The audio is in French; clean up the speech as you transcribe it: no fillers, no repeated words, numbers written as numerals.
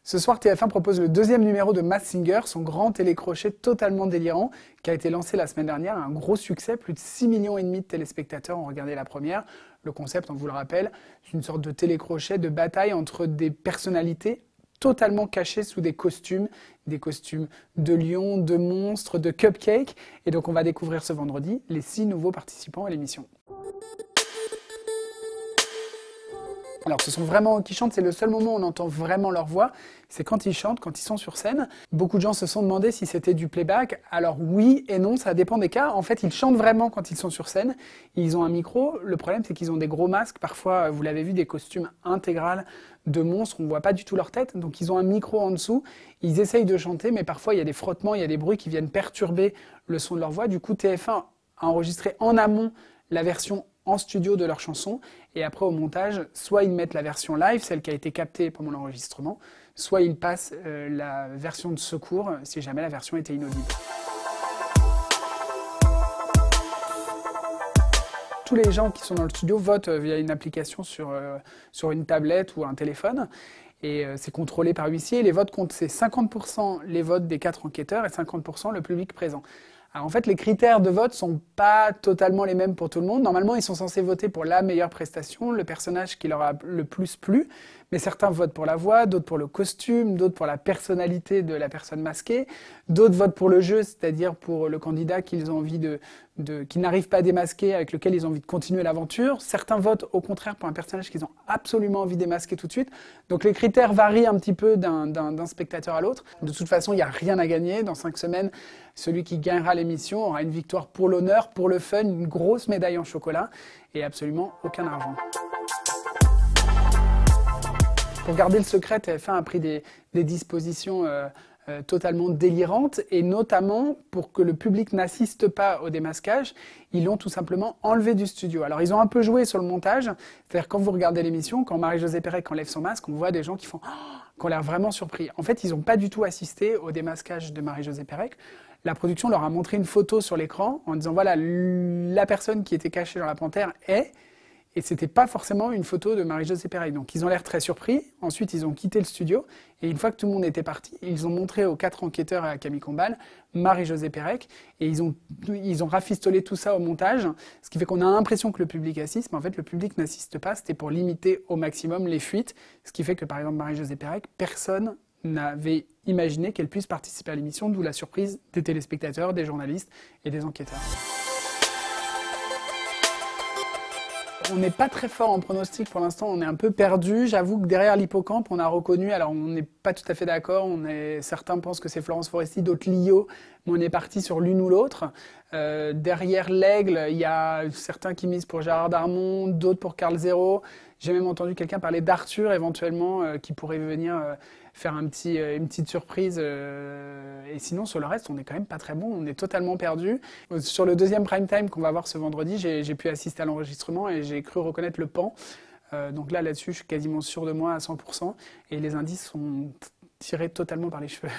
Ce soir, TF1 propose le deuxième numéro de Masked Singer, son grand télécrochet totalement délirant, qui a été lancé la semaine dernière, un gros succès, plus de 6,5 millions de téléspectateurs ont regardé la première. Le concept, on vous le rappelle, c'est une sorte de télécrochet de bataille entre des personnalités totalement cachées sous des costumes de lions, de monstres, de cupcakes. Et donc on va découvrir ce vendredi les 6 nouveaux participants à l'émission. Alors ce sont vraiment eux qui chantent, c'est le seul moment où on entend vraiment leur voix, c'est quand ils chantent, quand ils sont sur scène. Beaucoup de gens se sont demandé si c'était du playback, alors oui et non, ça dépend des cas. En fait, ils chantent vraiment quand ils sont sur scène, ils ont un micro, le problème c'est qu'ils ont des gros masques, parfois, vous l'avez vu, des costumes intégrales de monstres, on ne voit pas du tout leur tête, donc ils ont un micro en dessous, ils essayent de chanter, mais parfois il y a des frottements, il y a des bruits qui viennent perturber le son de leur voix. Du coup, TF1 a enregistré en amont la version en studio de leur chanson, et après au montage, soit ils mettent la version live, celle qui a été captée pendant l'enregistrement, soit ils passent la version de secours si jamais la version était inaudible. Tous les gens qui sont dans le studio votent via une application sur une tablette ou un téléphone, et c'est contrôlé par huissier. Les votes comptent, c'est 50% les votes des 4 enquêteurs et 50% le public présent. Alors en fait, les critères de vote sont pas totalement les mêmes pour tout le monde. Normalement, ils sont censés voter pour la meilleure prestation, le personnage qui leur a le plus plu. Mais certains votent pour la voix, d'autres pour le costume, d'autres pour la personnalité de la personne masquée. D'autres votent pour le jeu, c'est-à-dire pour le candidat qu'ils ont envie qui n'arrive pas à démasquer, avec lequel ils ont envie de continuer l'aventure. Certains votent au contraire pour un personnage qu'ils ont absolument envie de démasquer tout de suite. Donc les critères varient un petit peu d'un spectateur à l'autre. De toute façon, il n'y a rien à gagner. Dans 5 semaines, celui qui gagnera l'émission aura une victoire pour l'honneur, pour le fun, une grosse médaille en chocolat et absolument aucun argent. Pour garder le secret, TF1 a pris des dispositions totalement délirantes, et notamment pour que le public n'assiste pas au démasquage, ils l'ont tout simplement enlevé du studio. Alors ils ont un peu joué sur le montage, c'est-à-dire quand vous regardez l'émission, quand Marie-Josée Pérec enlève son masque, on voit des gens qui ont l'air vraiment surpris. En fait, ils n'ont pas du tout assisté au démasquage de Marie-Josée Pérec. La production leur a montré une photo sur l'écran en disant voilà, la personne qui était cachée dans la panthère est... Et c'était pas forcément une photo de Marie-Josée Pérec. Donc ils ont l'air très surpris. Ensuite, ils ont quitté le studio. Et une fois que tout le monde était parti, ils ont montré aux 4 enquêteurs et à Camille Combal Marie-Josée Pérec. Et ils ont rafistolé tout ça au montage. Ce qui fait qu'on a l'impression que le public assiste. Mais en fait, le public n'assiste pas. C'était pour limiter au maximum les fuites. Ce qui fait que, par exemple, Marie-Josée Pérec, personne n'avait imaginé qu'elle puisse participer à l'émission. D'où la surprise des téléspectateurs, des journalistes et des enquêteurs. On n'est pas très fort en pronostic pour l'instant, on est un peu perdu. J'avoue que derrière l'hippocampe, on a reconnu, alors on n'est pas tout à fait d'accord, certains pensent que c'est Florence Foresti, d'autres Lio, mais on est parti sur l'une ou l'autre. Derrière l'aigle, il y a certains qui misent pour Gérard Darmon, d'autres pour Carl Zero. J'ai même entendu quelqu'un parler d'Arthur éventuellement, qui pourrait venir faire une petite surprise. Et sinon, sur le reste, on n'est quand même pas très bon, on est totalement perdu. Sur le deuxième prime time qu'on va voir ce vendredi, j'ai pu assister à l'enregistrement et j'ai cru reconnaître le pan. Donc là-dessus, je suis quasiment sûr de moi à 100%. Et les indices sont tirés totalement par les cheveux.